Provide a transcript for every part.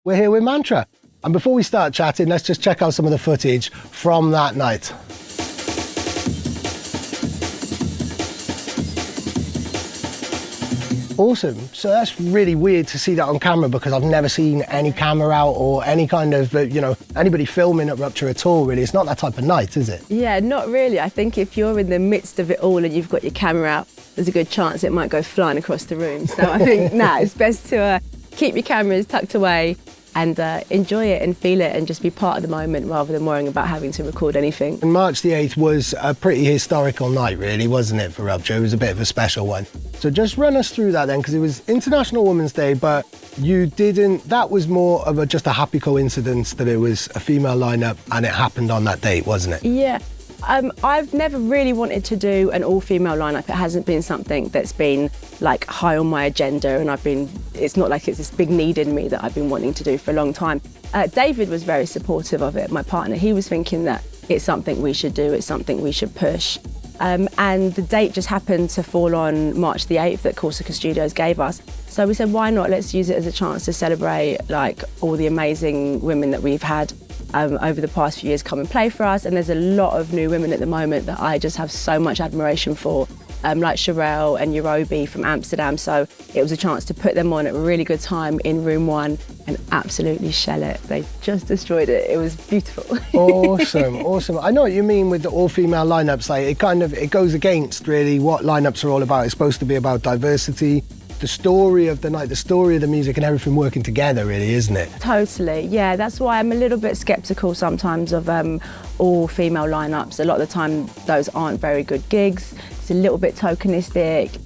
we're here with Mantra. And before we start chatting, let's just check out some of the footage from that night. Awesome. So that's really weird to see that on camera, because I've never seen any camera out or any kind of, anybody filming at Rupture at all, really. It's not that type of night, is it? Yeah, not really. I think if you're in the midst of it all and you've got your camera out, there's a good chance it might go flying across the room. So I think, it's best to keep your cameras tucked away and enjoy it and feel it and just be part of the moment rather than worrying about having to record anything. And March the 8th was a pretty historical night, really, wasn't it, for Rupture? It was a bit of a special one. So just run us through that then, because it was International Women's Day, but that was more of just a happy coincidence that it was a female lineup and it happened on that date, wasn't it? Yeah. I've never really wanted to do an all-female lineup. It hasn't been something that's been like high on my agenda, and it's not like it's this big need in me that I've been wanting to do for a long time. David was very supportive of it, my partner. He was thinking that it's something we should do, it's something we should push. And the date just happened to fall on March the 8th that Corsica Studios gave us. So we said, why not? Let's use it as a chance to celebrate like all the amazing women that we've had over the past few years come and play for us. And there's a lot of new women at the moment that I just have so much admiration for, like Sherelle and Yorubi from Amsterdam. So it was a chance to put them on at a really good time in room 1 and absolutely shell it. They just destroyed it. It was beautiful. Awesome. I know what you mean with the all-female lineups. Like it goes against really what lineups are all about. It's supposed to be about diversity, the story of the night, the story of the music and everything working together, really, isn't it? Totally, yeah. That's why I'm a little bit sceptical sometimes of all female lineups. A lot of the time those aren't very good gigs. It's a little bit tokenistic.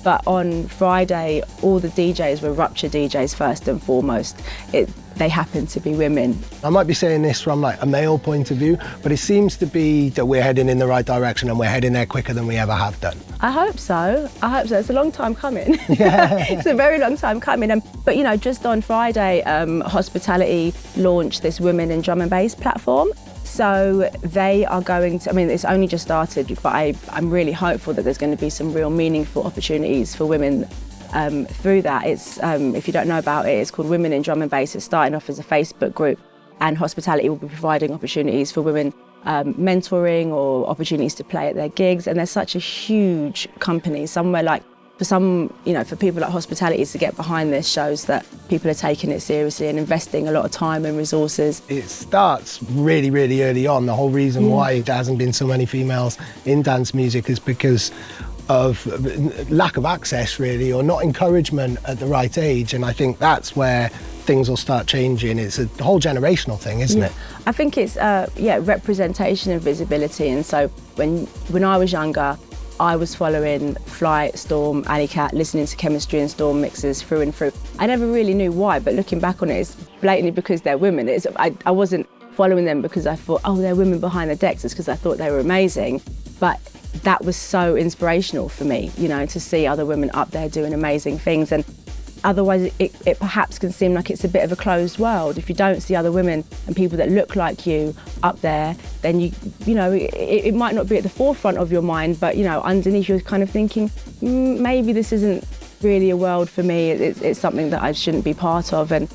But on Friday, all the DJs were Rupture DJs first and foremost. They happen to be women. I might be saying this from like a male point of view, but it seems to be that we're heading in the right direction and we're heading there quicker than we ever have done. I hope so. It's a long time coming. Yeah. It's a very long time coming. But just on Friday, Hospitality launched this Women in Drum and Bass platform. So they are going to, it's only just started, but I'm really hopeful that there's going to be some real meaningful opportunities for women through that. It's, if you don't know about it, it's called Women in Drum and Bass. It's starting off as a Facebook group, and Hospitality will be providing opportunities for women mentoring or opportunities to play at their gigs. And they're such a huge company. Somewhere like, for people like Hospitality to get behind this shows that people are taking it seriously and investing a lot of time and resources. It starts really, really early on. The whole reason why there hasn't been so many females in dance music is because of lack of access, really, or not encouragement at the right age. And I think that's where things will start changing. It's a whole generational thing, isn't it? I think it's representation and visibility. And so when I was younger, I was following Flight, Storm, Alley Cat, listening to Chemistry and Storm mixes through and through. I never really knew why, but looking back on it, it's blatantly because they're women. I wasn't following them because I thought, they're women behind the decks. It's because I thought they were amazing. But that was so inspirational for me, to see other women up there doing amazing things. And otherwise, it perhaps can seem like it's a bit of a closed world. If you don't see other women and people that look like you up there, then it might not be at the forefront of your mind, but underneath you're kind of thinking, maybe this isn't really a world for me. It's something that I shouldn't be part of. And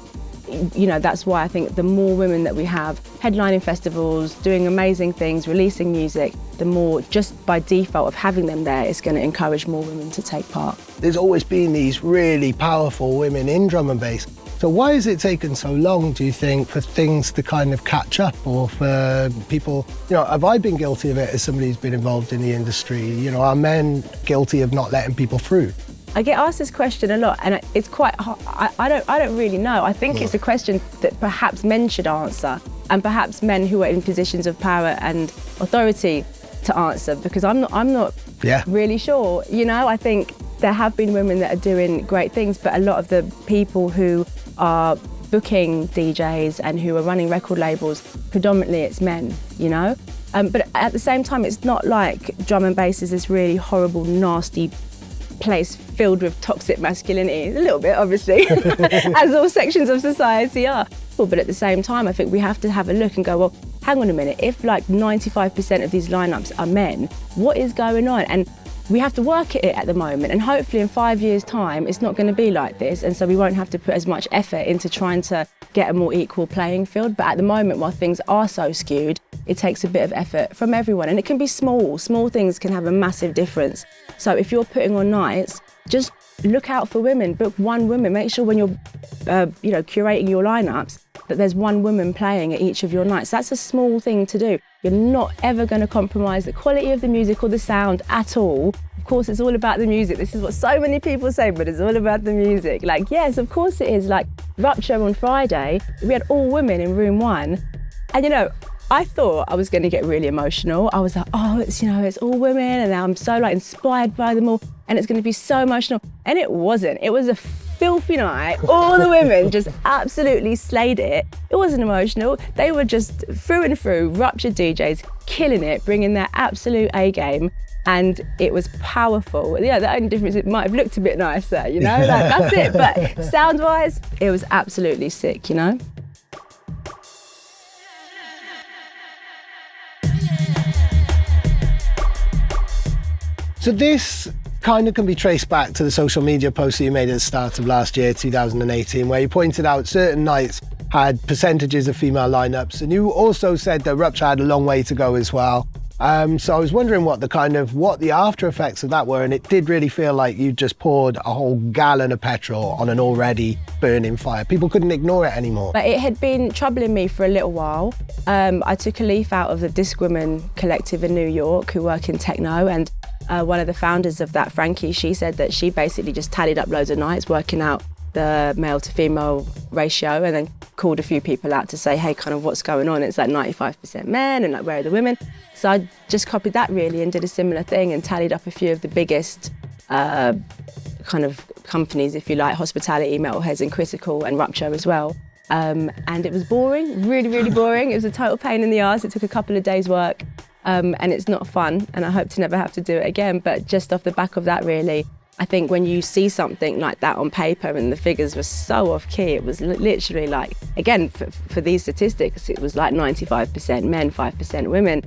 that's why I think the more women that we have headlining festivals, doing amazing things, releasing music, the more, just by default of having them there, it's going to encourage more women to take part. There's always been these really powerful women in drum and bass. So why has it taken so long, do you think, for things to kind of catch up, or for people, have I been guilty of it as somebody who's been involved in the industry? Are men guilty of not letting people through? I get asked this question a lot, and it's quite hard. I don't really know. I think it's a question that perhaps men should answer, and perhaps men who are in positions of power and authority to answer, because I'm not really sure. I think there have been women that are doing great things, but a lot of the people who are booking DJs and who are running record labels, predominantly it's men, But at the same time, it's not like drum and bass is this really horrible, nasty place filled with toxic masculinity. A little bit, obviously, as all sections of society are. But at the same time, I think we have to have a look and go, well, hang on a minute, if like 95% of these lineups are men, what is going on? And we have to work at it at the moment, and hopefully in 5 years' time it's not going to be like this, and so we won't have to put as much effort into trying to get a more equal playing field. But at the moment, while things are so skewed, it takes a bit of effort from everyone, and it can be small things can have a massive difference. So if you're putting on nights, just look out for women, book one woman, make sure when you're curating your lineups that there's one woman playing at each of your nights. That's a small thing to do. You're not ever going to compromise the quality of the music or the sound at all. Of course, it's all about the music. This is what so many people say, but it's all about the music. Like, yes, of course it is. Like Rupture on Friday, we had all women in room 1. And I thought I was going to get really emotional. I was like, oh, it's all women, and I'm so inspired by them all, and it's going to be so emotional. And it wasn't. It was a filthy night. All the women just absolutely slayed it. It wasn't emotional. They were just through and through Rupture DJs, killing it, bringing their absolute A game. And it was powerful. Yeah, the only difference, it might have looked a bit nicer, that's it. But sound-wise, it was absolutely sick, So this kind of can be traced back to the social media post that you made at the start of last year, 2018, where you pointed out certain nights had percentages of female lineups, and you also said that Rupture had a long way to go as well. So I was wondering what the after effects of that were, and it did really feel like you just poured a whole gallon of petrol on an already burning fire. People couldn't ignore it anymore. But it had been troubling me for a little while. I took a leaf out of the Disc Women collective in New York who work in techno, and one of the founders of that, Frankie, she said that she basically just tallied up loads of nights working out the male to female ratio, and then called a few people out to say, hey, kind of what's going on? It's like 95% men, and like, where are the women? So I just copied that really and did a similar thing and tallied up a few of the biggest kind of companies, if you like, Hospitality, Metalheads and Critical, and Rupture as well. And it was boring, really, really boring. It was a total pain in the arse. It took a couple of days' work. And it's not fun, and I hope to never have to do it again. But just off the back of that, really, I think when you see something like that on paper and the figures were so off key, it was literally like, again, for these statistics, it was like 95% men, 5% women.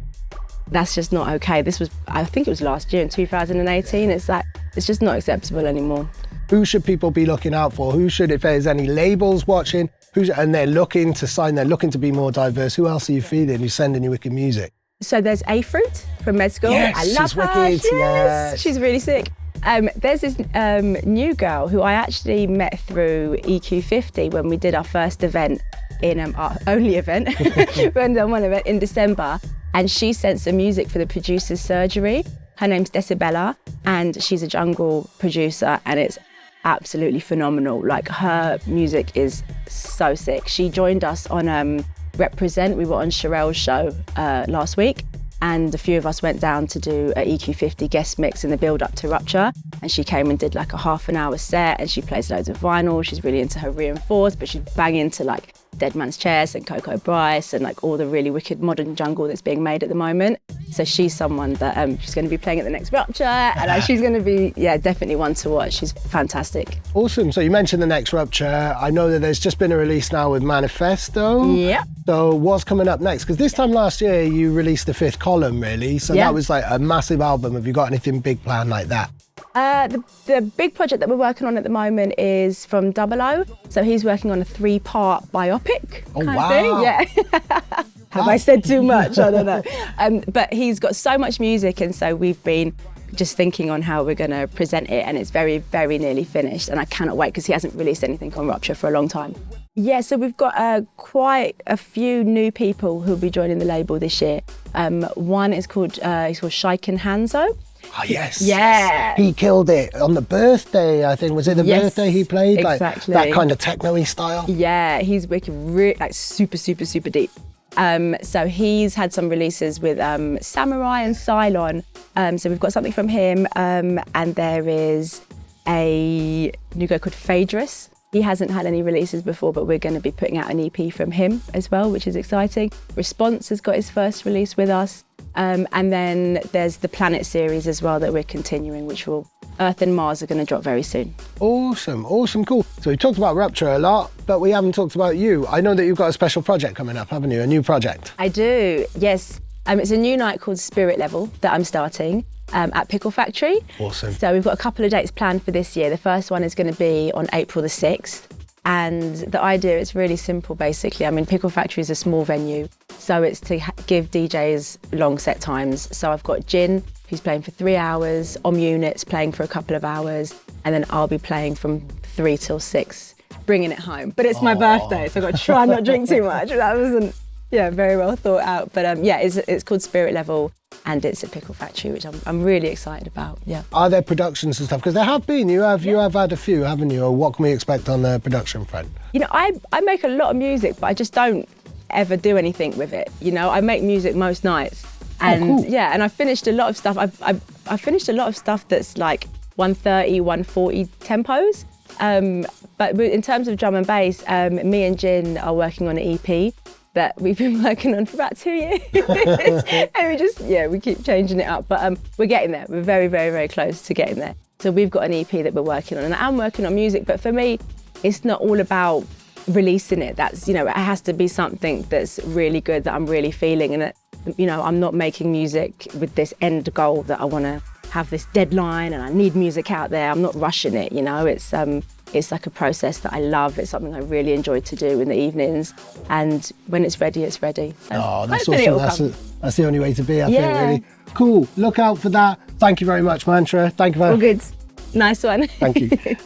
That's just not okay. This was, I think it was last year in 2018. It's like, it's just not acceptable anymore. Who should people be looking out for? Who should, if there's any labels watching, and they're looking to sign, they're looking to be more diverse, who else are you feeding who's sending you wicked music? So there's A-Fruit from Med School. Yes, I love she's her. wicked. Yes. She's really sick. There's this new girl who I actually met through EQ50 when we did our first event in our only event, one event in December, and she sent some music for the producer's surgery. Her name's Decibella, and she's a jungle producer, and it's absolutely phenomenal. Like, her music is so sick. She joined us on Represent. We were on Sherelle's show last week, and a few of us went down to do a EQ50 guest mix in the build up to Rupture, and she came and did like a half an hour set, and she plays loads of vinyl. She's really into her reinforced, but she's banging into like Dead Man's Chest and Coco Bryce and like all the really wicked modern jungle that's being made at the moment. So she's someone that she's going to be playing at the next Rupture, and she's going to be, definitely one to watch. She's fantastic. Awesome. So you mentioned the next Rupture. I know that there's just been a release now with Manifesto. Yeah. So what's coming up next? Because this time last year you released the 5th column, really. So that was like a massive album. Have you got anything big planned like that? The big project that we're working on at the moment is from Double O. So he's working on a 3-part biopic kind of thing. Yeah. Have I said too much? I don't know. But he's got so much music, and so we've been just thinking on how we're going to present it, and it's very, very nearly finished, and I cannot wait because he hasn't released anything on Rupture for a long time. Yeah, so we've got quite a few new people who'll be joining the label this year. One is called he's called Shaiken Hanzo. Oh, yes. Yeah. He killed it on the birthday, I think. Was it the birthday he played? Exactly. Like that kind of techno-y style? Yeah, he's wicked, like super, super, super deep. So he's had some releases with Samurai and Cylon. So we've got something from him. And there is a new guy called Phaedrus. He hasn't had any releases before, but we're going to be putting out an EP from him as well, which is exciting. Response has got his first release with us. And then there's the Planet series as well that we're continuing, which will Earth and Mars are going to drop very soon. Awesome, awesome, cool. So we talked about Rupture a lot, but we haven't talked about you. I know that you've got a special project coming up, haven't you? A new project. I do, yes. It's a new night called Spirit Level that I'm starting at Pickle Factory. Awesome. So we've got a couple of dates planned for this year. The first one is going to be on April the 6th. And the idea is really simple, basically. I mean, Pickle Factory is a small venue, so it's to give DJs long set times. So I've got Jin, who's playing for 3 hours, Unit's playing for a couple of hours, and then I'll be playing from 3 till 6, bringing it home. But it's my birthday, so I've got to try and not drink too much. That wasn't, very well thought out. But it's called Spirit Level, and it's at Pickle Factory, which I'm really excited about. Yeah. Are there productions and stuff? Because there have been. You have had a few, haven't you? Or what can we expect on the production front? I make a lot of music, but I just don't ever do anything with it. I make music most nights, and cool. and I finished a lot of stuff. I finished a lot of stuff that's like 130, 140 tempos. But in terms of drum and bass, me and Jin are working on an EP that we've been working on for about 2 years. And we keep changing it up. But we're getting there. We're very, very, very close to getting there. So we've got an EP that we're working on. And I'm working on music, but for me, it's not all about releasing it. That's, it has to be something that's really good, that I'm really feeling. And that, I'm not making music with this end goal that I want to have this deadline and I need music out there. I'm not rushing it, It's like a process that I love. It's something I really enjoy to do in the evenings. And when it's ready, it's ready. So that's awesome. That's the only way to be, I think, really. Cool. Look out for that. Thank you very much, Mantra. Thank you very much. All good. Nice one. Thank you.